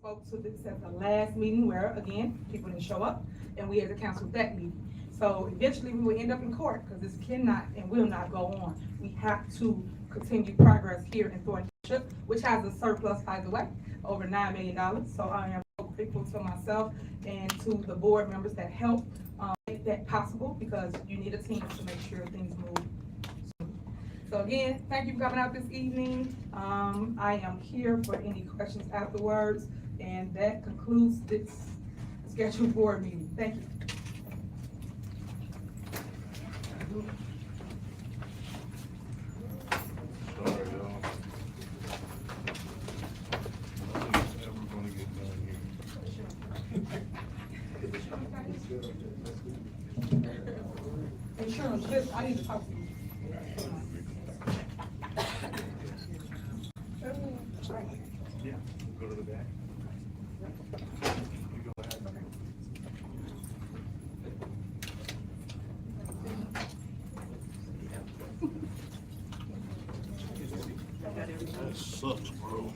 spoke to this at the last meeting where, again, people didn't show up, and we had to cancel that meeting. So eventually we will end up in court, because this cannot and will not go on. We have to continue progress here in Thornton Township, which has a surplus, by the way, over $9 million. So I am so grateful to myself and to the board members that helped make that possible, because you need a team to make sure things move. So again, thank you for coming out this evening. I am here for any questions afterwards, and that concludes this scheduled board meeting. Thank you. Sorry, y'all. Nothing's ever gonna get done here. Insurance, just, I need to talk to you. Yeah, go to the back. You go ahead. That sucks, bro.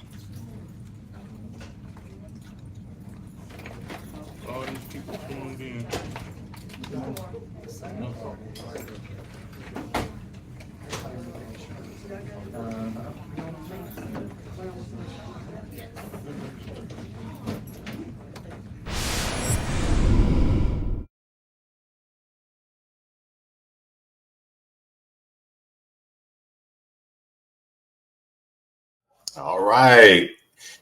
All these people tuned in. All right,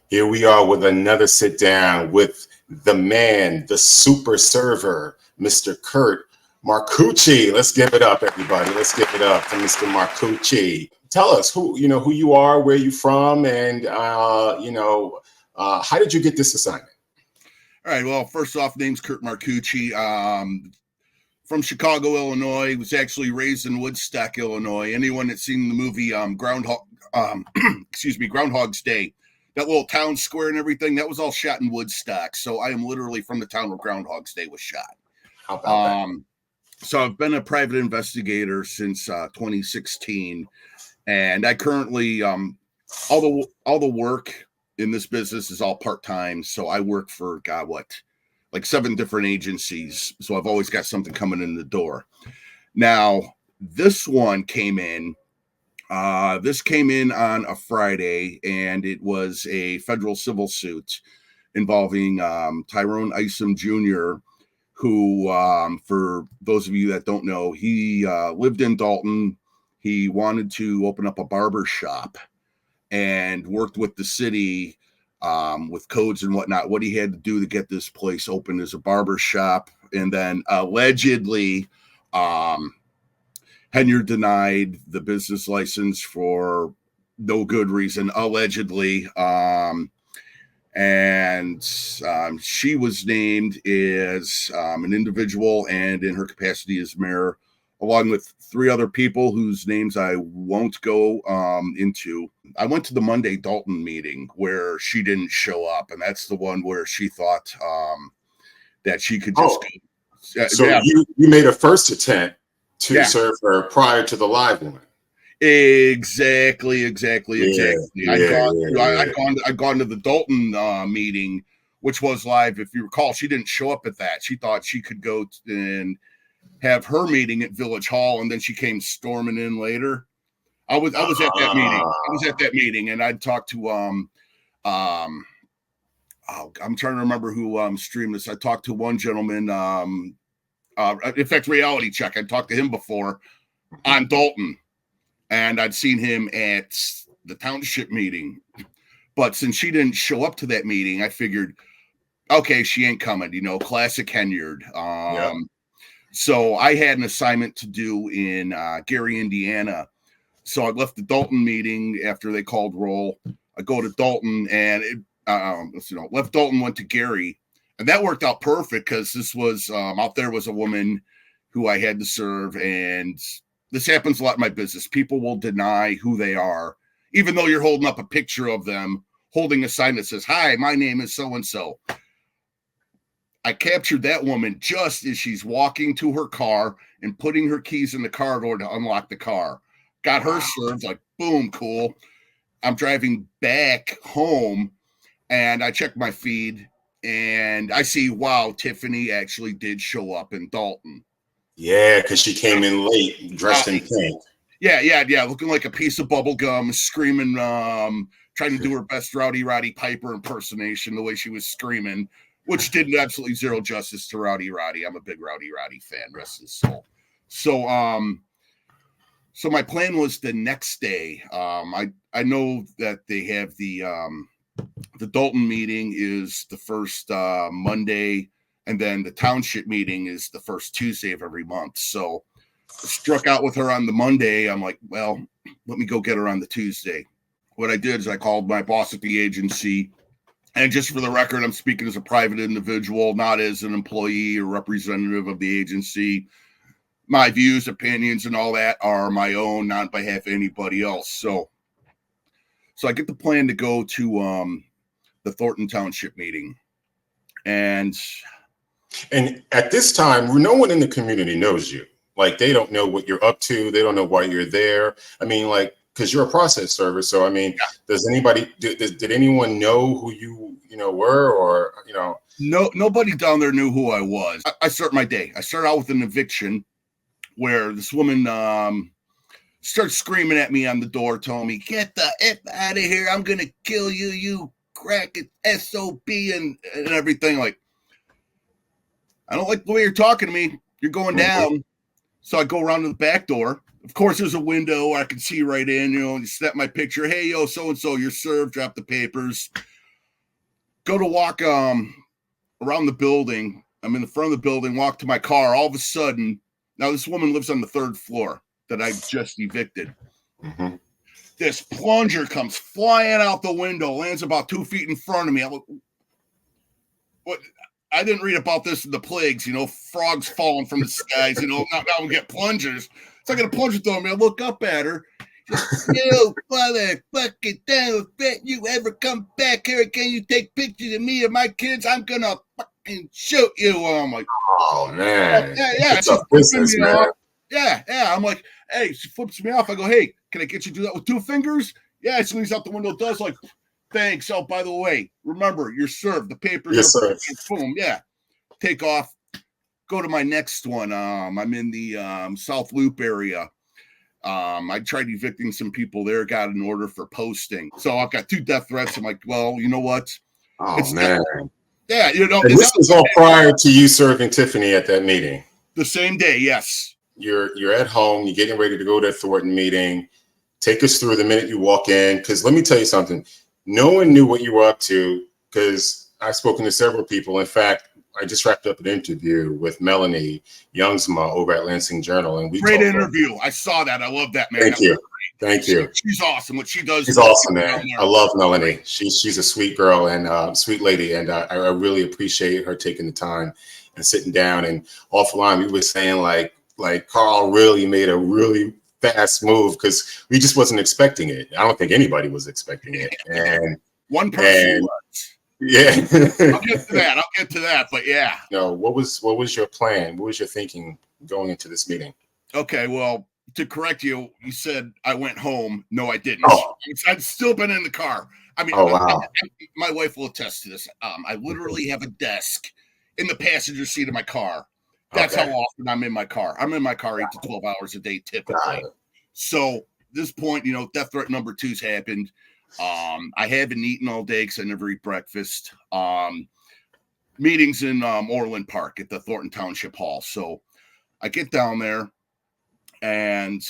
here we are with another sit down with the man, the super server, Mr. Kurt Marcucci. Let's give it up, everybody. Let's give it up to Mr. Marcucci. Tell us who you are, where you from, and how did you get this assignment? All right. Well, first off, name's Kurt Marcucci. From Chicago, Illinois. Was actually raised in Woodstock, Illinois. Anyone that's seen the movie Groundhog's Day, that little town square and everything, that was all shot in Woodstock. So I am literally from the town where Groundhog's Day was shot. How about that? So I've been a private investigator since 2016, and I currently all the work in this business is all part-time. So I work for like 7 different agencies. So I've always got something coming in the door. Now, this one came in. This came in on a Friday, and it was a federal civil suit involving Tyrone Isom Jr., who, for those of you that don't know, he lived in Dalton. He wanted to open up a barber shop and worked with the city with codes and whatnot, what he had to do to get this place open as a barber shop. And then allegedly, Henry denied the business license for no good reason, allegedly. She was named as an individual and in her capacity as mayor, along with 3 other people whose names I won't go into. I went to the Monday Dalton meeting where she didn't show up, and that's the one where she thought that she could just go. So yeah. you made a first attempt to Yeah. serve her prior to the live one. Exactly. Yeah. I'd gone to the Dalton meeting, which was live. If you recall, she didn't show up at that. She thought she could go and have her meeting at Village Hall, and then she came storming in later. I was at that meeting. I was at that meeting, and I'd talked to I'm trying to remember who streamed this. I talked to one gentleman, in fact, Reality Check. I talked to him before on Dalton, and I'd seen him at the Township meeting. But since she didn't show up to that meeting, I figured, okay, she ain't coming. Classic Henyard. Yeah. So I had an assignment to do in Gary, Indiana. So I left the Dalton meeting after they called roll. I go to Dalton and left Dalton, went to Gary, and that worked out perfect because this was out there was a woman who I had to serve, and this happens a lot in my business. People will deny who they are, even though you're holding up a picture of them holding a sign that says, "Hi, my name is so and so." I captured that woman just as she's walking to her car and putting her keys in the car door to unlock the car. Got her served, like, boom, cool. I'm driving back home. and I check my feed, and I see, wow, Tiffany actually did show up in Thornton. Yeah, because she came in late, dressed in pink. Yeah, looking like a piece of bubble gum, screaming, trying to do her best Rowdy Roddy Piper impersonation, the way she was screaming, which did absolutely zero justice to Rowdy Roddy. I'm a big Rowdy Roddy fan, rest his soul. So my plan was the next day. I know that they have the Thornton meeting is the first Monday, and then the Township meeting is the first Tuesday of every month. So I struck out with her on the Monday. I'm like, well, let me go get her on the Tuesday. What I did is I called my boss at the agency. And just for the record, I'm speaking as a private individual, not as an employee or representative of the agency. My views, opinions, and all that are my own, not on behalf of anybody else. So I get the plan to go to the Thornton Township meeting. And at this time, no one in the community knows you. Like, they don't know what you're up to. They don't know why you're there. I mean, like, because you're a process server. So, I mean, does anybody, did anyone know who you were, or, No, nobody down there knew who I was. I start my day. I start out with an eviction where this woman starts screaming at me on the door, telling me, "Get the F out of here. I'm going to kill you, you crack SOB," and everything. Like, I don't like the way you're talking to me. You're going down. So I go around to the back door. Of course, there's a window I can see right in, and you snap my picture. "Hey, yo, so-and-so, you're served. Drop the papers." Go to walk around the building. I'm in the front of the building, walk to my car. All of a sudden, now this woman lives on the 3rd floor that I just evicted. Mm-hmm. This plunger comes flying out the window, lands about 2 feet in front of me. I'm like, what? I didn't read about this in the plagues, frogs falling from the skies, now we get plungers. So I got a plunger through me. I look up at her. "You motherfucking damn bet you ever come back here again, you take pictures of me and my kids, I'm gonna fucking shoot you." I'm like, oh man, yeah. It's a business, man. Yeah. I'm like, hey, she flips me off. I go, "Hey, can I get you to do that with 2 fingers?" Yeah, she leans out the window, does, like, "Thanks. Oh, by the way, remember, you're served. The papers are served." Boom. Yeah. Take off. Go to my next one. I'm in the South Loop area. I tried evicting some people there, got an order for posting. So I've got 2 death threats. I'm like, well, you know what? Oh, man. Yeah. And this was all prior to you serving Tiffany at that meeting. The same day, yes. You're at home. You're getting ready to go to a Thornton meeting. Take us through the minute you walk in. Because let me tell you something. No one knew what you were up to, because I've spoken to several people. In fact, I just wrapped up an interview with Melanie Youngsma over at Lansing Journal, and we great interview. I saw that. I love that, man. Thank you. She's awesome. What she does. She's awesome, man. I love Melanie. She's a sweet girl and sweet lady, and I really appreciate her taking the time and sitting down. And offline, we were saying like Carl really made a really fast move, because we just wasn't expecting it. I don't think anybody was expecting it, and one person was. Yeah. I'll get to that. But yeah. What was your plan? What was your thinking going into this meeting? Okay, well, to correct you, you said I went home. No, I didn't. Oh. I'd still been in the car. I mean, wow. My wife will attest to this. I literally have a desk in the passenger seat of my car. That's how often I'm in my car. I'm in my car 8 to 12 hours a day typically. So this point, death threat number 2's happened. I haven't eaten all day because I never eat breakfast. Meetings in Orland Park at the Thornton Township Hall. So I get down there and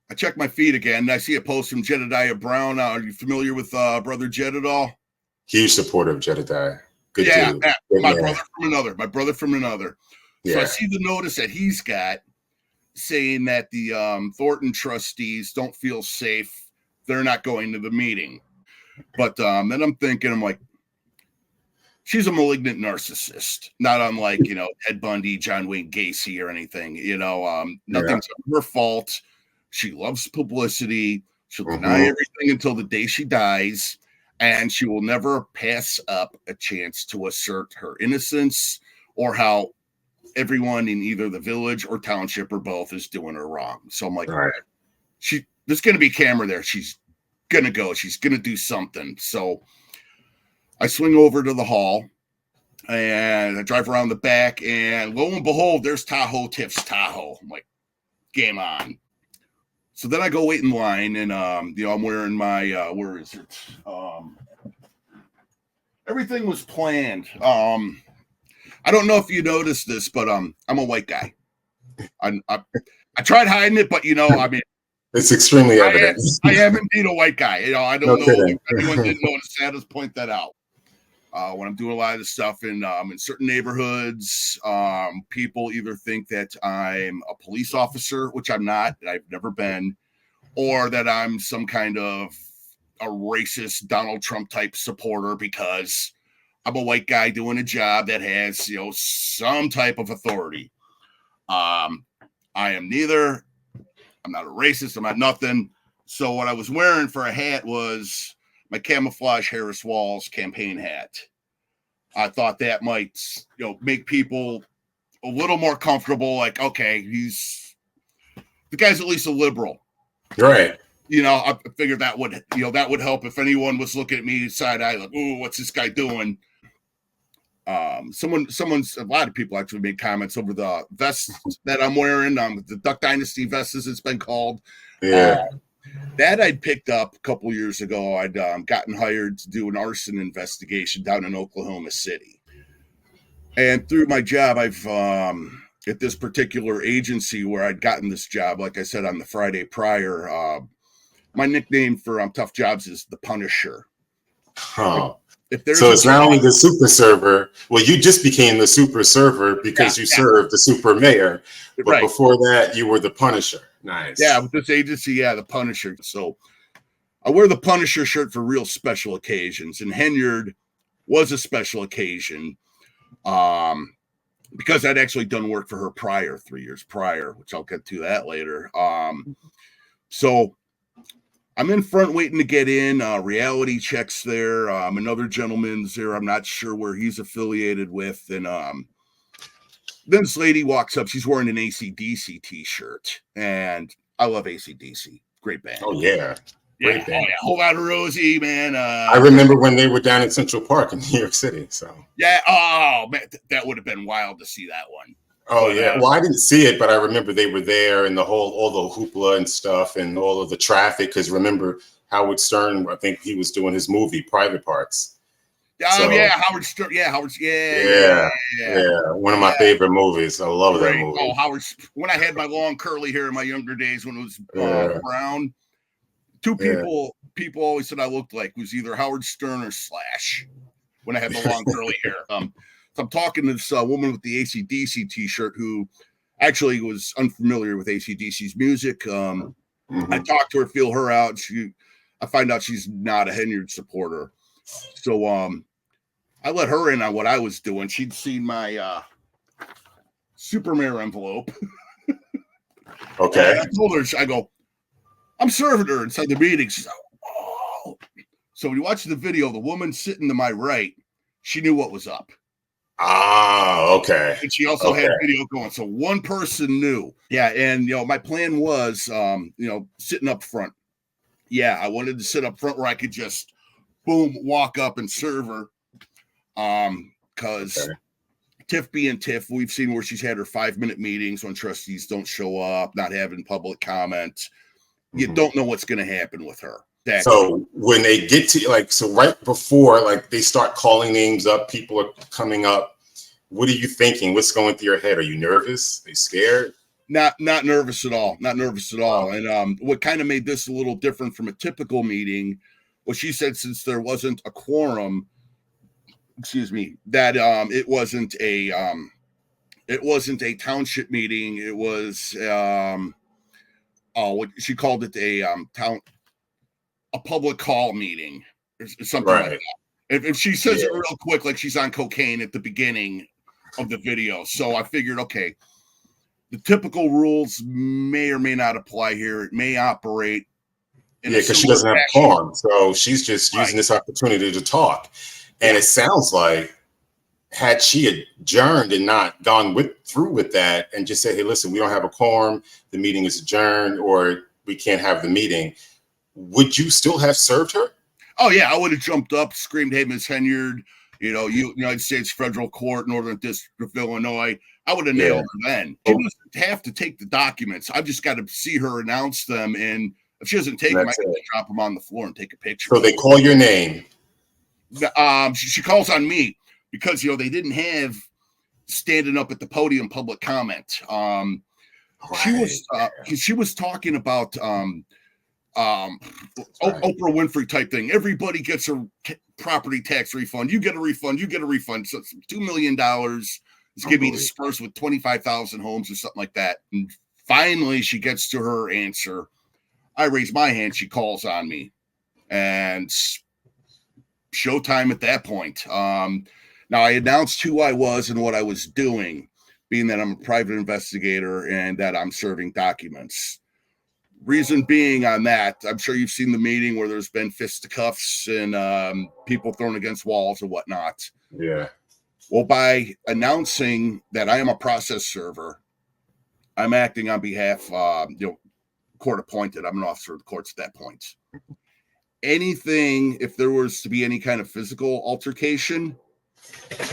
I check my feed again. And I see a post from Jedediah Brown. Are you familiar with Brother Jed at all? Huge supporter of Jedediah. Good dude. My brother from another. Yeah. So I see the notice that he's got saying that the Thornton trustees don't feel safe. They're not going to the meeting. But then I'm thinking, I'm like, she's a malignant narcissist, not unlike, Ted Bundy, John Wayne Gacy or anything, nothing's her fault. She loves publicity. She'll deny everything until the day she dies. And she will never pass up a chance to assert her innocence or how everyone in either the village or township or both is doing her wrong. So I'm like, there's going to be a camera there. She's going to go. She's going to do something. So I swing over to the hall and I drive around the back, and lo and behold, there's Tahoe Tiff's Tahoe. I'm like, game on. So then I go wait in line, and I'm wearing my where is it? Everything was planned. I don't know if you noticed this, but I'm a white guy. I tried hiding it, but I mean, It's extremely evident. I am indeed a white guy. I don't know kidding. if anyone didn't notice that. Just point that out. When I'm doing a lot of this stuff in certain neighborhoods, people either think that I'm a police officer, which I'm not, I've never been, or that I'm some kind of a racist Donald Trump type supporter because I'm a white guy doing a job that has, some type of authority. I am neither. I'm not a racist. I'm not nothing. So what I was wearing for a hat was my camouflage Harris Walls campaign hat. I thought that might, make people a little more comfortable. Like, okay, the guy's at least a liberal. Right. I figured that would help if anyone was looking at me side eye, like, "Ooh, what's this guy doing?" A lot of people actually made comments over the vest that I'm wearing, the Duck Dynasty vest, as it's been called. Yeah. That I'd picked up a couple years ago. I'd gotten hired to do an arson investigation down in Oklahoma City. And through my job, I've at this particular agency where I'd gotten this job, like I said, on the Friday prior, my nickname for tough jobs is the Punisher. Huh. So it's not only the super server. Well, you just became the super server because you served the super mayor. But before that, you were the Punisher. Nice. Yeah, with this agency, the Punisher. So I wear the Punisher shirt for real special occasions. And Henyard was a special occasion because I'd actually done work for her 3 years prior, which I'll get to that later. So I'm in front waiting to get in. Reality checks there. Another gentleman's there. I'm not sure where he's affiliated with. And then this lady walks up. She's wearing an AC/DC t-shirt. And I love AC/DC. Great band. Oh, yeah. Great band. Hold out Rosie, man. I remember when they were down in Central Park in New York City. So yeah. Oh, man. That would have been wild to see that one. Oh, yeah. Well, I didn't see it, but I remember they were there and all the hoopla and stuff and all of the traffic. Because remember, Howard Stern, I think he was doing his movie, Private Parts. Howard Stern. Yeah, One of my favorite movies. I love that movie. Oh, Howard. When I had my long curly hair in my younger days, when it was brown, two people always said I looked like was either Howard Stern or Slash when I had the long curly hair. So I'm talking to this woman with the AC/DC t-shirt who actually was unfamiliar with AC/DC's music. I talked to her, feel her out. I find out she's not a Henyard supporter. So I let her in on what I was doing. She'd seen my Super Mayor envelope. Okay. And I told her, I go, I'm serving her inside the meeting. She's like, oh. So when you watch the video, the woman sitting to my right, she knew what was up. Ah, okay. And she also had video going. So one person knew. Yeah. And, my plan was, sitting up front. Yeah. I wanted to sit up front where I could just, boom, walk up and serve her. Because Tiff being Tiff, we've seen where she's had her 5-minute meetings when trustees don't show up, not having public comment. You don't know what's going to happen with her. So when they get to right before they start calling names up, people are coming up. What are you thinking? What's going through your head? Are you nervous? Are you scared? Not nervous at all. Not nervous at all. And what kind of made this a little different from a typical meeting was she said since there wasn't a quorum, that it wasn't a township meeting. It was what she called it a public call meeting or something like that. If she says it real quick, like she's on cocaine at the beginning of the video. So I figured, okay, the typical rules may or may not apply here. It may operate. Because she doesn't have a quorum. So she's just using this opportunity to talk. And it sounds like had she adjourned and not gone through with that and just said, hey, listen, we don't have a quorum. The meeting is adjourned or we can't have the meeting. Would you still have served her? Oh yeah, I would have jumped up, screamed, "Hey, Miss Henyard, United States Federal Court, Northern District of Illinois." I would have nailed her then. She doesn't have to take the documents. I've just got to see her announce them, and if she doesn't take them, I can drop them on the floor and take a picture. So they call your name. She calls on me because they didn't have standing up at the podium public comment. She was talking about Oprah Winfrey type thing. Everybody gets a property tax refund. You get a refund. You get a refund. So it's $2 million is going to be dispersed with 25,000 homes or something like that. And finally, she gets to her answer. I raise my hand. She calls on me, and showtime at that point. Now I announced who I was and what I was doing, being that I'm a private investigator and that I'm serving documents. Reason being on that, I'm sure you've seen the meeting where there's been fisticuffs and people thrown against walls and whatnot. Yeah. Well, by announcing that I am a process server, I'm acting on behalf, court appointed. I'm an officer of the courts at that point. Anything, if there was to be any kind of physical altercation,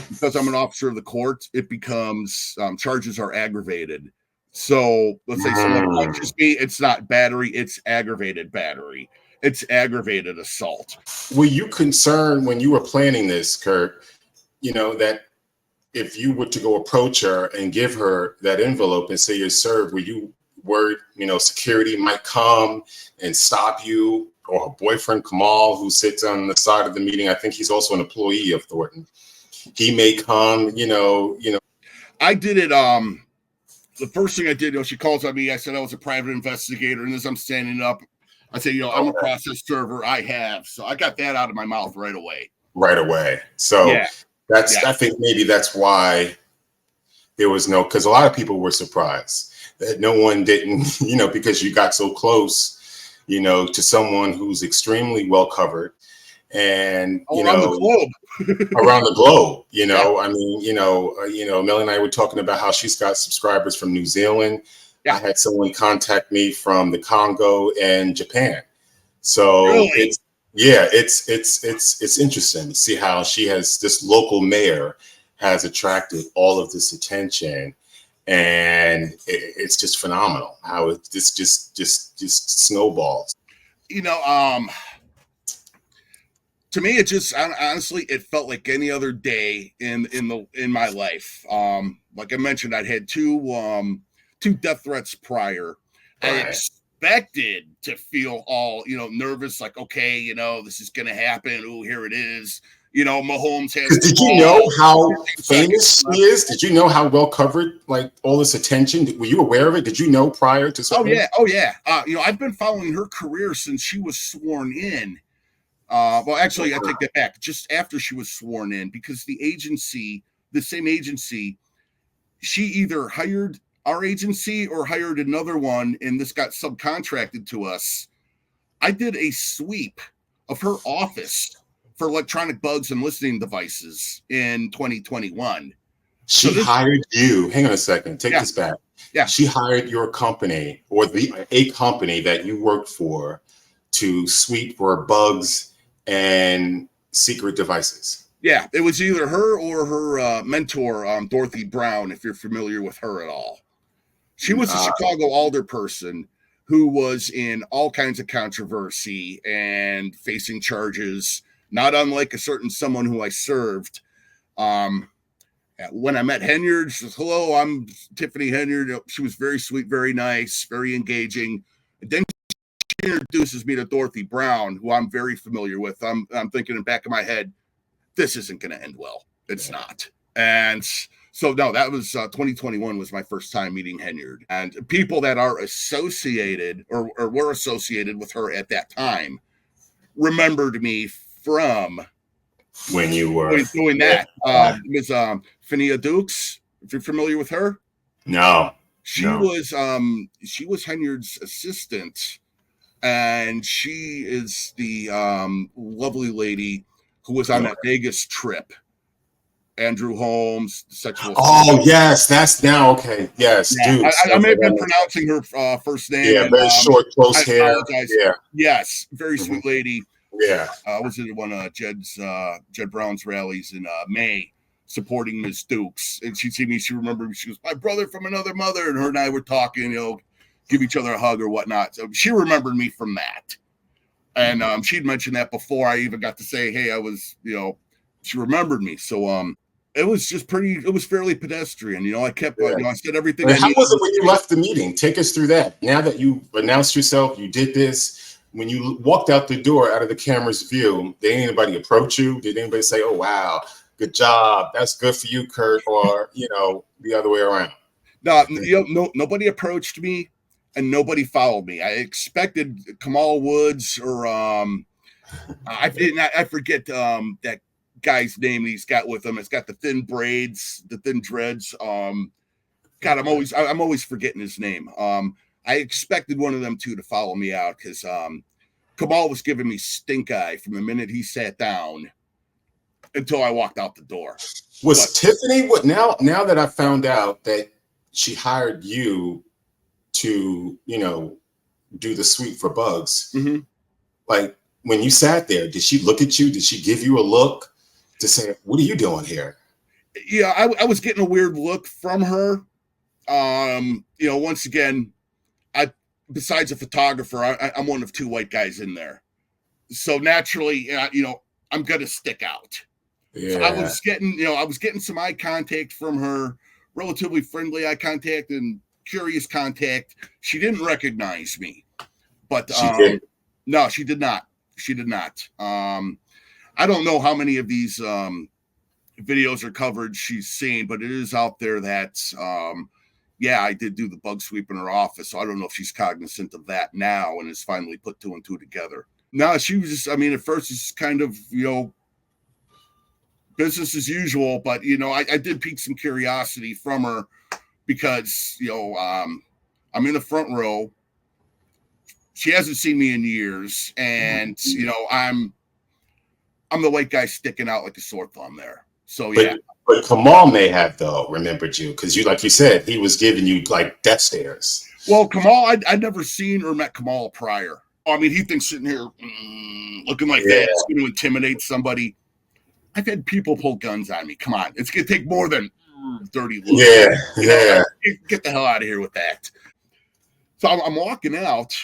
because I'm an officer of the court, it becomes charges are aggravated. So let's say someone punches me, it's not battery, it's aggravated battery. It's aggravated assault. Were you concerned when you were planning this, Kurt, that if you were to go approach her and give her that envelope and say you're served, were you worried, security might come and stop you, or her boyfriend, Kamal, who sits on the side of the meeting? I think he's also an employee of Thornton. He may come, I did it. The first thing I did, she calls on me. I said I was a private investigator, and as I'm standing up, I say, I'm a process server. I have. So I got that out of my mouth right away. So I think maybe that's why there was because a lot of people were surprised that no one didn't, because you got so close, to someone who's extremely well covered and, around the globe. Around the globe, I mean, Mel and I were talking about how she's got subscribers from New Zealand. Yeah. I had someone contact me from the Congo and Japan. So really? It's interesting to see how this local mayor has attracted all of this attention, and it's just phenomenal how it just snowballs. To me, it just honestly, it felt like any other day in my life. Like I mentioned, I'd had two death threats prior. I expected to feel all nervous, like, okay, this is gonna happen. Oh, here it is. Mahomes has. Did you know how famous she is? Did you know how well covered, like, all this attention? Were you aware of it? Did you know prior to? Oh yeah. I've been following her career since she was sworn in. Well, actually, I take that back. Just after she was sworn in, because the same agency, she either hired our agency or hired another one, and this got subcontracted to us. I did a sweep of her office for electronic bugs and listening devices in 2021. She hired you. Hang on a second. Take this back. Yeah. She hired your company or a company that you worked for to sweep for bugs and secret devices. Yeah, it was either her or her mentor, Dorothy Brown, if you're familiar with her at all. She was a Chicago alderperson who was in all kinds of controversy and facing charges, not unlike a certain someone who I served. When I met Henyard, she says, "Hello, I'm Tiffany Henyard." She was very sweet, very nice, very engaging. And then she introduces me to Dorothy Brown, who I'm very familiar with. I'm thinking in the back of my head, this isn't going to end well. It's not. And so, no, that was 2021 was my first time meeting Henyard. And people that are associated or were associated with her at that time remembered me from when you were doing that. Ms. Finia Dukes, if you're familiar with her. No. She was Henyard's assistant, and she is the lovely lady who was on that Vegas trip. Andrew Holmes, sexual. Oh, yes, that's now okay. Yes, dude. I may have been pronouncing her first name. Yeah, very short, close hair. Yeah. Yes, very sweet lady. Yeah. I was at one of Jed Brown's rallies in May, supporting Miss Dukes, and she'd see me. She remembered me. She goes, "My brother from another mother," and her and I were talking, give each other a hug or whatnot. So she remembered me from that, and she'd mentioned that before I even got to say, "Hey, I was," she remembered me. So it was just it was fairly pedestrian. I kept, I said everything. How was it when you left the meeting? Take us through that. Now that you announced yourself, you did this. When you walked out the door, out of the camera's view, did anybody approach you? Did anybody say, "Oh, wow, good job. That's good for you, Kurt," or, the other way around? No, nobody approached me and nobody followed me. I expected Kamal Woods or I forget that guy's name he's got with him. It's got the thin braids, the thin dreads. God, I'm always forgetting his name. I expected one of them two to follow me out because Kamal was giving me stink eye from the minute he sat down until I walked out the door. Tiffany what now that I found out that she hired you to, do the sweep for bugs, mm-hmm. Like when you sat there, did she look at you? Did she give you a look to say, "What are you doing here?" Yeah, I was getting a weird look from her. Once again, besides a photographer, I'm one of two white guys in there. So naturally, I'm going to stick out. Yeah. So I was getting some eye contact from her, relatively friendly eye contact and curious contact. She didn't recognize me, but she did. No, she did not. She did not. I don't know how many of these videos or coverage she's seen, but it is out there that, I did do the bug sweep in her office. So I don't know if she's cognizant of that now and has finally put two and two together. No, she was just, at first it's kind of, business as usual, but, I did pique some curiosity from her because, I'm in the front row. She hasn't seen me in years. And, I'm the white guy sticking out like a sore thumb there. So, yeah. But Kamal may have, though, remembered you because like you said, he was giving you like death stares. Well, Kamal, I'd never seen or met Kamal prior. He thinks sitting here looking like that is going to intimidate somebody. I've had people pull guns on me. Come on. It's going to take more than 30 looks. Yeah. Get the hell out of here with that. So I'm walking out.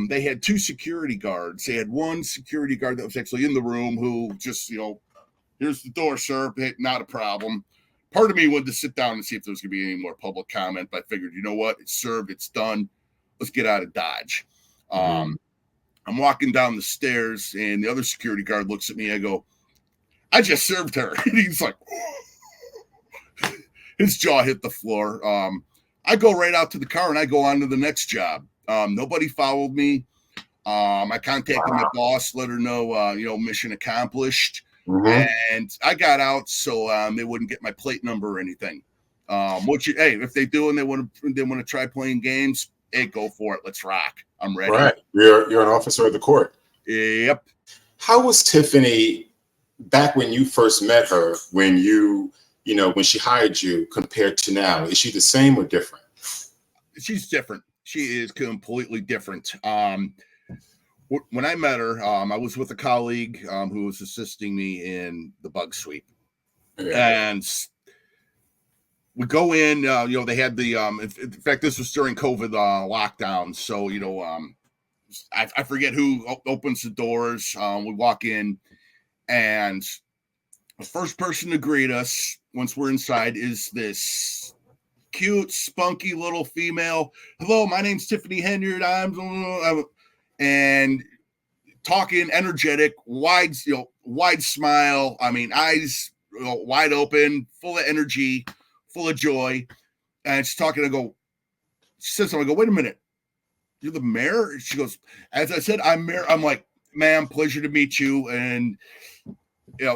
They had two security guards. They had one security guard that was actually in the room who just, here's the door, sir. Not a problem. Part of me wanted to sit down and see if there was going to be any more public comment, but I figured, you know what? It's served. It's done. Let's get out of Dodge. I'm walking down the stairs, and the other security guard looks at me. I go, "I just served her." And he's like, his jaw hit the floor. I go right out to the car, and I go on to the next job. Nobody followed me. I contacted my boss, let her know, mission accomplished. Mm-hmm. And I got out so they wouldn't get my plate number or anything. If they do and they want to try playing games, hey, go for it. Let's rock. I'm ready. Right. You're an officer of the court. Yep. How was Tiffany back when you first met her, when when she hired you compared to now? Is she the same or different? She's different. She is completely different. When I met her, I was with a colleague who was assisting me in the bug sweep. Yeah. And we go in, they had the, in fact, this was during COVID lockdown. So, I forget who opens the doors. We walk in, and the first person to greet us once we're inside is this cute, spunky little female. "Hello, my name's Tiffany Henyard. And talking, energetic, wide smile. Eyes wide open, full of energy, full of joy. And she's talking. She says something. I go, "Wait a minute, you're the mayor?" She goes, "As I said, I'm mayor." I'm like, "Ma'am, pleasure to meet you." And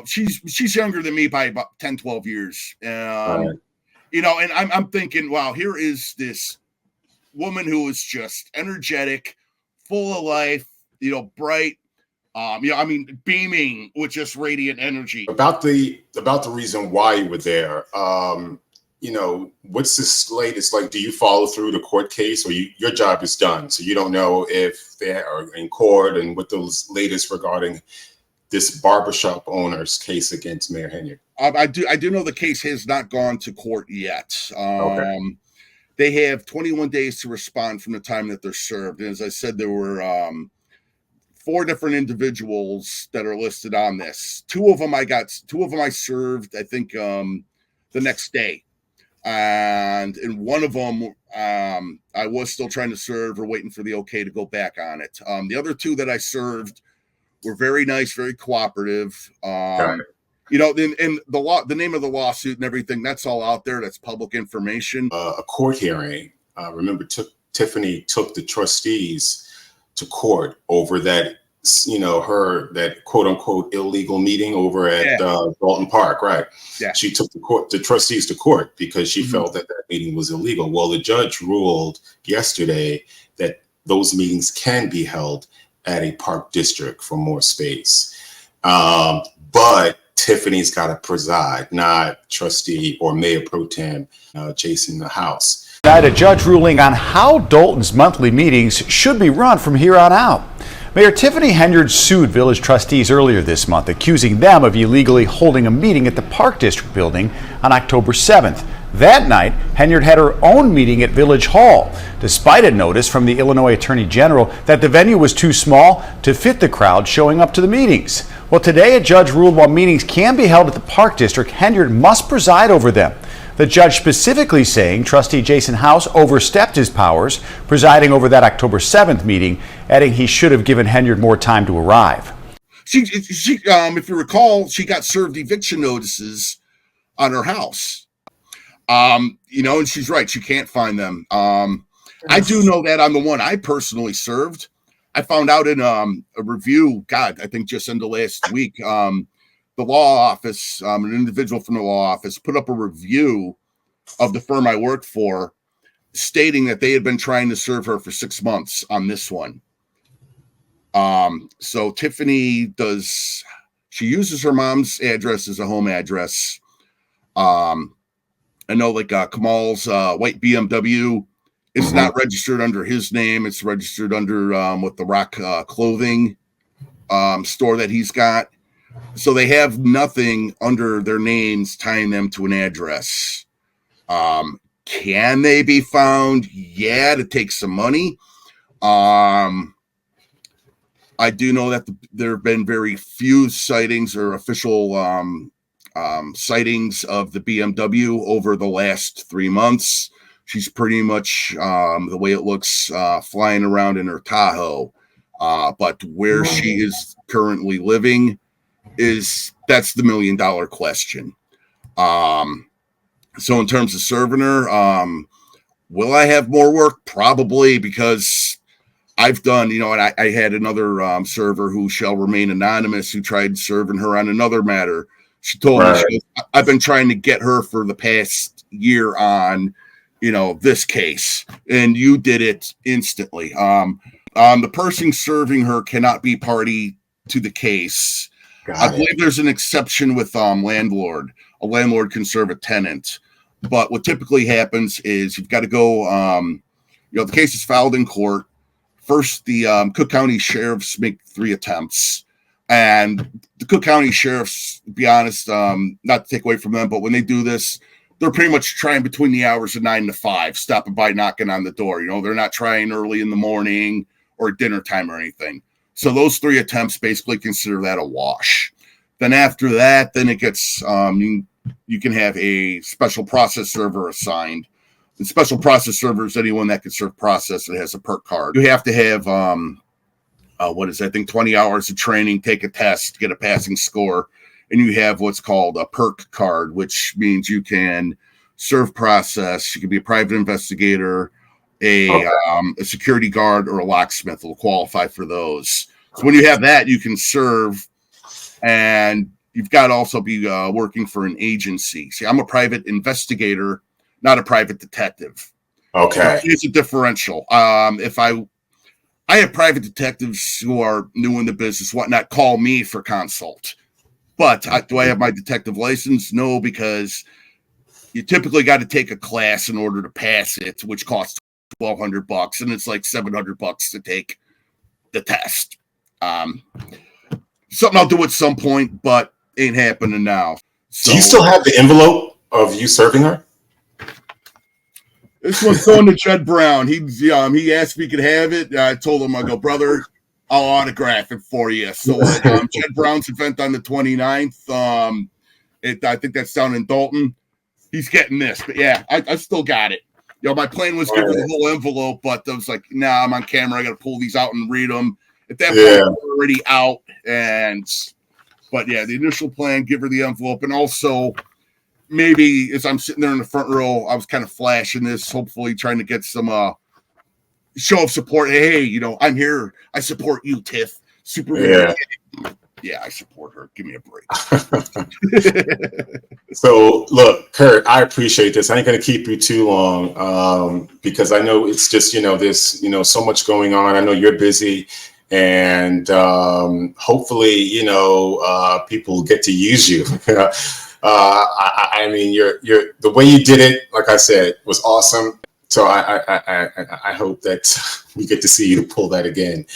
she's younger than me by about 10, 12 years. Right. And I'm thinking, wow, here is this woman who is just energetic, full of life, bright, beaming with just radiant energy. About the reason why you were there, what's this latest? Like, do you follow through the court case, or your job is done, so you don't know if they are in court and what those latest regarding this barbershop owner's case against Mayor Henyard? I do know the case has not gone to court yet. Okay. They have 21 days to respond from the time that they're served. And as I said, there were 4 different individuals that are listed on this. Two of them I served, I think, the next day. And in one of them, I was still trying to serve or waiting for the okay to go back on it. The other 2 that I served were very nice, very cooperative. And the name of the lawsuit and everything, that's all out there. That's public information. A court hearing. Remember, Tiffany took the trustees to court over that, that quote unquote illegal meeting over at Thornton Park, right? Yeah. She took the trustees to court because she felt that meeting was illegal. Well, the judge ruled yesterday that those meetings can be held at a park district for more space. But Tiffany's got to preside, not trustee or mayor pro tem Jason House. A judge ruling on how Dalton's monthly meetings should be run from here on out. Mayor Tiffany Henyard sued village trustees earlier this month, accusing them of illegally holding a meeting at the Park District building on October 7th. That night, Henyard had her own meeting at Village Hall, despite a notice from the Illinois Attorney General that the venue was too small to fit the crowd showing up to the meetings. Well, today a judge ruled while meetings can be held at the Park District, Henyard must preside over them. The judge specifically saying trustee Jason House overstepped his powers, presiding over that October 7th meeting, adding he should have given Henyard more time to arrive. She, if you recall, she got served eviction notices on her house. And she's right. She can't find them. I do know that on the one I personally served, I found out in a review, I think just in the last week, the law office, an individual from the law office put up a review of the firm I worked for, stating that they had been trying to serve her for 6 months on this one. So Tiffany she uses her mom's address as a home address. I know Kamal's white BMW, it's not registered under his name. It's registered under with the Rock clothing store that he's got. So they have nothing under their names tying them to an address. Can they be found? Yeah, to take some money. I do know that there have been very few sightings or official sightings of the BMW over the last 3 months. She's pretty much, the way it looks, flying around in her Tahoe. But where she is currently living that's the $1 million question. So in terms of serving her, will I have more work? Probably, because I've done, and I had another server who shall remain anonymous who tried serving her on another matter. She told me, I've been trying to get her for the past year on, this case, and you did it instantly. The person serving her cannot be party to the case. I believe there's an exception with landlord. A landlord can serve a tenant. But what typically happens is you've got to go, the case is filed in court. First, the Cook County sheriffs make 3 attempts. And the Cook County sheriffs, to be honest, not to take away from them, but when they do this, they're pretty much trying between the hours of 9 to 5, stopping by, knocking on the door. They're not trying early in the morning or dinner time or anything. So those 3 attempts basically consider that a wash. Then after that, then it gets, you can have a special process server assigned. The special process server is anyone that can serve process that has a perk card. You have to have, 20 hours of training, take a test, get a passing score. And you have what's called a perk card, which means you can serve process. You can be a private investigator, a security guard, or a locksmith will qualify for those. So when you have that, you can serve, and you've got to also be working for an agency. See, I'm a private investigator, not a private detective. Okay. So it's a differential. I have private detectives who are new in the business, whatnot, call me for consult. But do I have my detective license? No, because, you typically got to take a class in order to pass it, which costs $1,200, and it's like $700 to take the test. Something I'll do at some point, but ain't happening now. So, do you still have the envelope of you serving her? This one's going to Jed Brown. He asked if he could have it. I told him, I go, brother, I'll autograph it for you. So Jed Brown's event on the 29th. I think that's down in Dalton. He's getting this, but yeah, I still got it. My plan was give her the whole envelope, but I was like, nah, I'm on camera. I got to pull these out and read them. At that point, we're already out. But yeah, the initial plan, give her the envelope. And also, maybe as I'm sitting there in the front row, I was kind of flashing this, hopefully trying to get some show of support. Hey, I'm here. I support you, Tiff. Yeah, I support her. Give me a break. So, look, Kurt, I appreciate this. I ain't going to keep you too long because I know it's just, there's, so much going on. I know you're busy, and hopefully, people get to use you. I mean, you're the way you did it, like I said, was awesome. So I hope that we get to see you pull that again.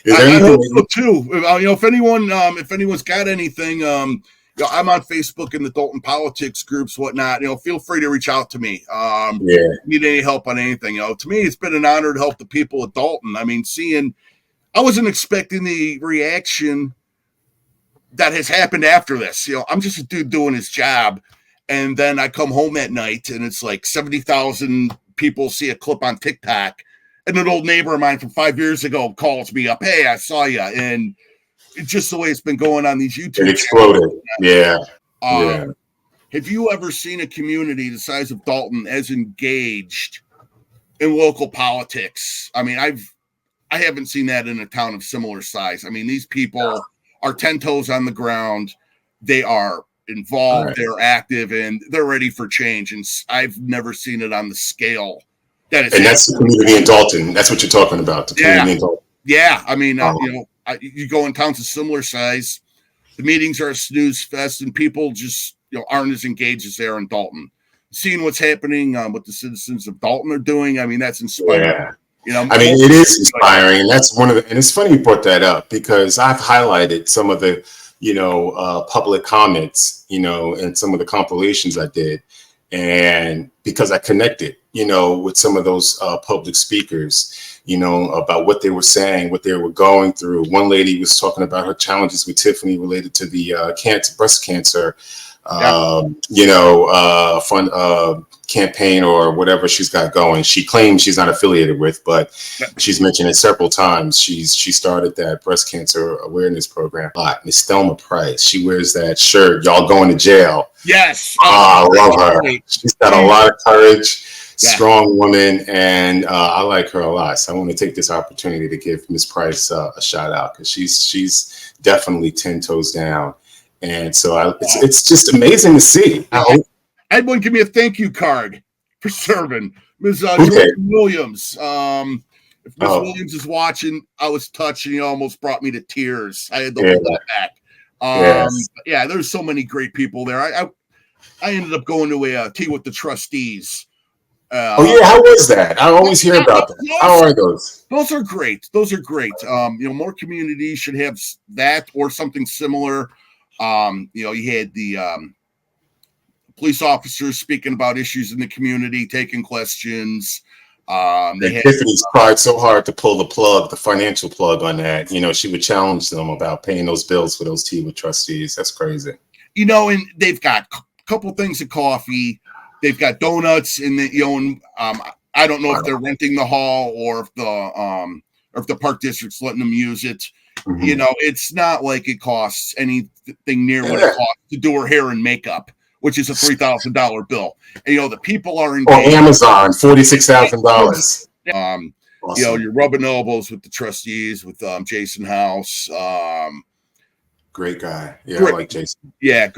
Is there anything? I hope so too. If anyone's got anything, I'm on Facebook in the Thornton politics groups, whatnot. Feel free to reach out to me. Need any help on anything? To me, it's been an honor to help the people of Dalton. I mean, I wasn't expecting the reaction that has happened after this. I'm just a dude doing his job, and then I come home at night, and it's like 70,000 people see a clip on TikTok, and an old neighbor of mine from 5 years ago calls me up. Hey, I saw you. And it's just the way it's been going on these YouTube. It exploded. Yeah. Have you ever seen a community the size of Dalton as engaged in local politics? I mean, I haven't seen that in a town of similar size. I mean, these people are 10 toes on the ground. They are involved, they're active, and they're ready for change. And I've never seen it on the scale that it's. And that's the community in Dalton. That's what you're talking about. The community in Dalton. Yeah, I mean, you go in towns of similar size, the meetings are a snooze fest, and people just aren't as engaged as they are in Dalton. Seeing what's happening, what the citizens of Dalton are doing, I mean, that's inspiring. Yeah. I mean, it is inspiring, and that's one of the. And it's funny you brought that up because I've highlighted some of the public comments, and some of the compilations I did. And because I connected, with some of those public speakers, about what they were saying, what they were going through. One lady was talking about her challenges with Tiffany related to the breast cancer, campaign or whatever she's got going. She claims she's not affiliated with, but she's mentioned it several times. She started that breast cancer awareness program. Miss Thelma Price, she wears that shirt, y'all going to jail. Yes. I love her. She's got a lot of courage, strong woman, and I like her a lot. So I want to take this opportunity to give Miss Price a shout out because she's definitely 10 toes down. And so it's just amazing to see. Edwin, give me a thank you card for serving. Ms. Williams. If Ms. Williams is watching, I was touched and you almost brought me to tears. I had to hold that back. Yeah, there's so many great people there. I ended up going to a tea with the trustees. How was that? I always hear about that. How are those? Those are great. More communities should have that or something similar. You had the police officers speaking about issues in the community, taking questions. Tiffany's tried so hard to pull the financial plug on that. She would challenge them about paying those bills for those tea with trustees. That's crazy. And they've got a couple things of coffee. They've got donuts, and I don't know if they're renting the hall or if the park district's letting them use it. Mm-hmm. It's not like it costs anything near what it costs to do her hair and makeup, which is a $3,000 bill. And the people are in Amazon, $46,000. Awesome. You're rubbing elbows with the trustees, with Jason House. Great guy. Yeah, I like Jason. Yeah,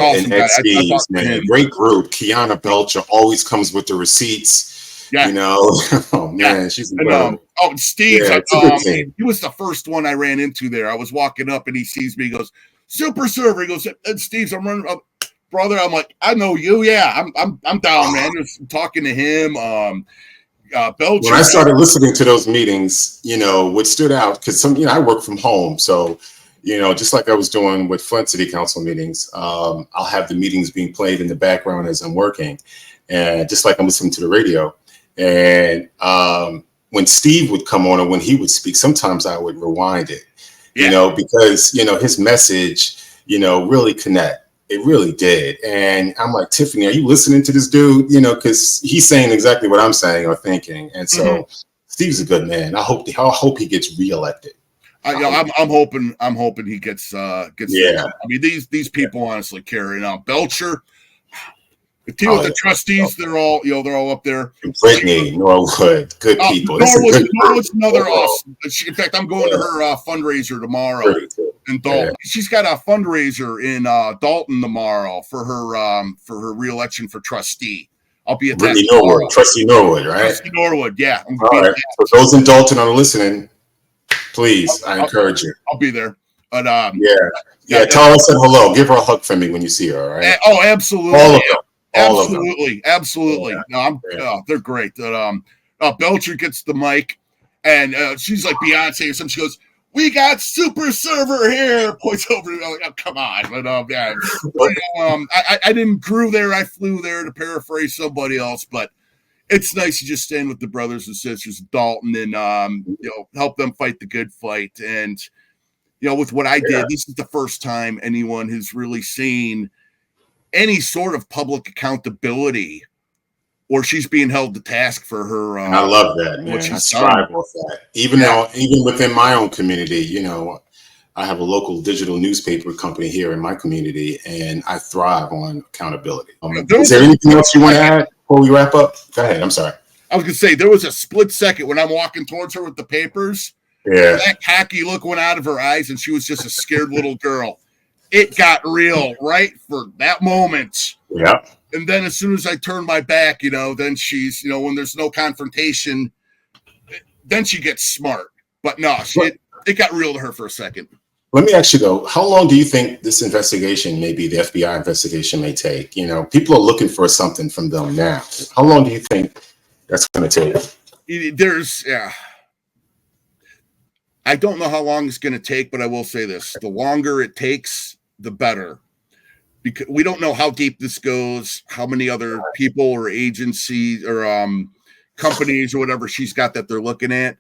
awesome and Steve's, man, great group. Kiana Belcher always comes with the receipts. Yeah. Oh man, she's incredible. Steve, he was the first one I ran into there. I was walking up and he sees me. He goes, "Super server." He goes, "And Steve's, I'm running up. brother. I'm like, I know you. Yeah, I'm down, man. Just talking to him. Belcher. When I started listening to those meetings, what stood out, because I work from home, so just like I was doing with Flint City Council meetings, I'll have the meetings being played in the background as I'm working, and just like I'm listening to the radio. And when Steve would come on or when he would speak, sometimes I would rewind it, because his message, really connect. It really did. And I'm like, Tiffany, are you listening to this dude? Because he's saying exactly what I'm saying or thinking. And so Steve's a good man. I hope he gets reelected. I'm hoping he gets. Yeah. I mean, these people honestly care. Belcher, the team with the trustees, they're all up there. Brittany, Norwood, good people. Norwood's another awesome. In fact, I'm going to her fundraiser tomorrow in Dalton. Yeah. She's got a fundraiser in Dalton tomorrow for her reelection for trustee. I'll be at Brittany Norwood, Trustee Norwood, right? Trustee Norwood, yeah. All right. For those in Dalton are listening, please, I encourage you. I'll be there. But yeah. Tara said hello. Give her a hug for me when you see her. All right. Oh, absolutely. All of them. Absolutely. Yeah. No, they're great. Belcher gets the mic, and she's like Beyonce or something. She goes, "We got Super Server here." Points over to me. I'm like, "Oh, come on!" But I didn't crew there. I flew there, to paraphrase somebody else. But it's nice to just stand with the brothers and sisters of Dalton and help them fight the good fight. And with what I did, this is the first time anyone has really seen any sort of public accountability, or she's being held to task for her. And I love that, man. I strive with that. Even within my own community, I have a local digital newspaper company here in my community, and I thrive on accountability. Is there anything else you want to add before we wrap up? Go ahead. I'm sorry. I was going to say, there was a split second when I'm walking towards her with the papers. Yeah. That hacky look went out of her eyes, and she was just a scared little girl. It got real right for that moment. Yeah. And then as soon as I turn my back, then she's, when there's no confrontation, then she gets smart. But no, it got real to her for a second. Let me ask you though, how long do you think this investigation, maybe the FBI investigation, may take? People are looking for something from them now. How long do you think that's going to take? I don't know how long it's going to take, but I will say this: the longer it takes, the better, because we don't know how deep this goes, how many other people or agencies or companies or whatever she's got that they're looking at.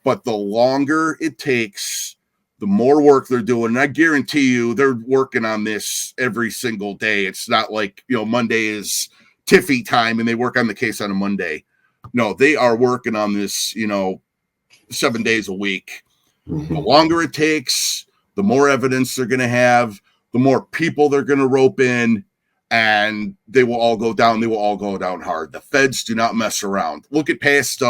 But the longer it takes, the more work they're doing. And I guarantee you they're working on this every single day. It's not like, Monday is Tiffy time and they work on the case on a Monday. No, they are working on this, 7 days a week. The longer it takes, the more evidence they're going to have, the more people they're going to rope in, and they will all go down. They will all go down hard. The feds do not mess around. Look at past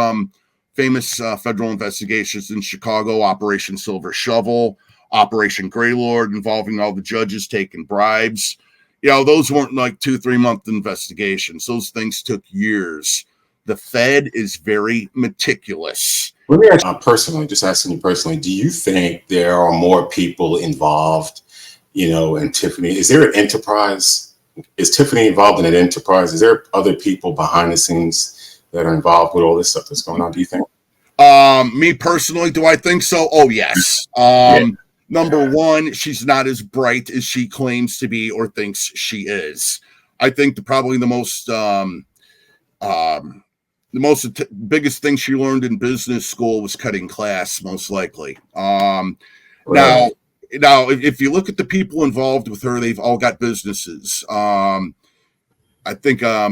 famous federal investigations in Chicago: Operation Silver Shovel, Operation Greylord, involving all the judges taking bribes. Those weren't like 2-3 month investigations. Those things took years. The Fed is very meticulous. Let me ask asking you personally, do you think there are more people involved, in Tiffany? Is there an enterprise? Is Tiffany involved in an enterprise? Is there other people behind the scenes that are involved with all this stuff that's going on, do you think? Me personally, do I think so? Oh, yes. Number one, she's not as bright as she claims to be or thinks she is. I think probably the biggest thing she learned in business school was cutting class, most likely. Now, if you look at the people involved with her, they've all got businesses. I think her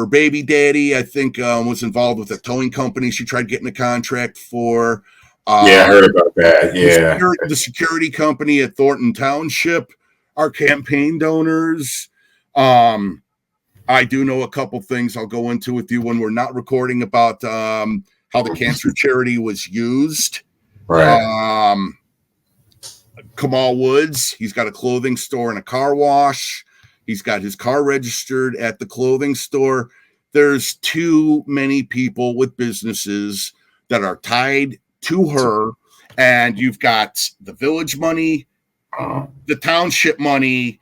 baby daddy, was involved with a towing company she tried getting a contract for. I heard about that. Yeah. The security company at Thornton Township are campaign donors. I do know a couple things I'll go into with you when we're not recording about how the cancer charity was used. Right. Kamal Woods, he's got a clothing store and a car wash. He's got his car registered at the clothing store. There's too many people with businesses that are tied to her. And you've got the village money, the township money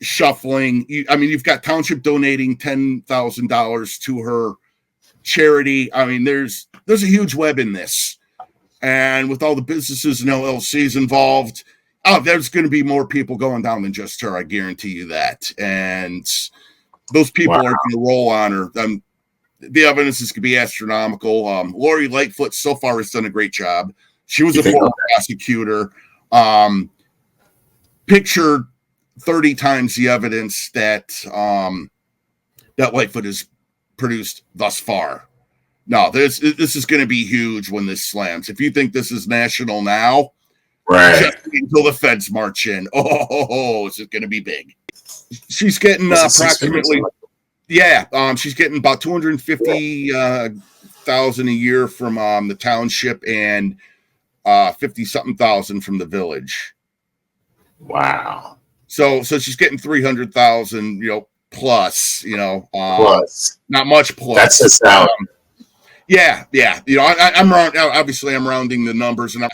shuffling. You've got Township donating $10,000 to her charity. I mean, there's a huge web in this, and with all the businesses and LLCs involved, there's going to be more people going down than just her. I guarantee you that. And those people are going to roll on her. The evidence is going to be astronomical. Lori Lightfoot so far has done a great job. She was a former prosecutor. Picture 30 times the evidence that that Lightfoot has produced thus far. No, this is going to be huge when this slams. If you think this is national now, right, just until the feds march in, this is going to be big. She's getting approximately, she's getting about $250,000 a year from the township and 50-something thousand from the village. Wow. So she's getting 300,000, plus, Plus. Not much plus. That's her salary. Yeah. I'm obviously I'm rounding the numbers, and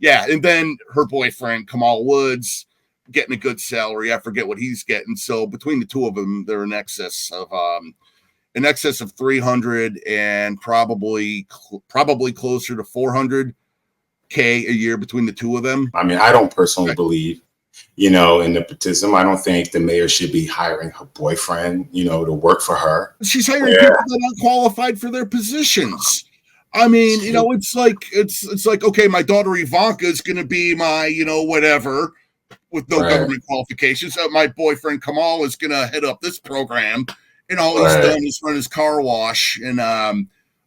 and then her boyfriend Kamal Woods getting a good salary. I forget what he's getting. So between the two of them, they're in excess of 300 and probably closer to 400K a year between the two of them. I mean, I don't personally believe, in nepotism. I don't think the mayor should be hiring her boyfriend, to work for her. She's hiring people that aren't qualified for their positions. I mean, it's like, okay, my daughter Ivanka is going to be my, whatever, with no government qualifications. My boyfriend Kamal is going to head up this program, and all he's done is run his car wash, and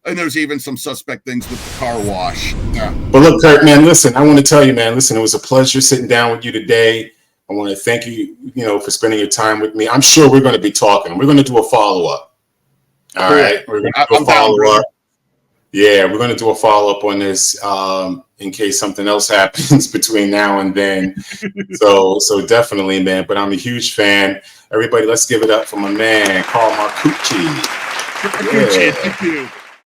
there's even some suspect things with the car wash. Yeah. But look, Kurt, man, listen, I want to tell you, man, listen, it was a pleasure sitting down with you today. I want to thank you, for spending your time with me. I'm sure we're going to be talking. We're going to do a follow-up. All right. We're going to do a follow-up. Yeah, we're going to do a follow-up on this in case something else happens between now and then. So definitely, man. But I'm a huge fan. Everybody, let's give it up for my man, Carl Marcucci. Thank you.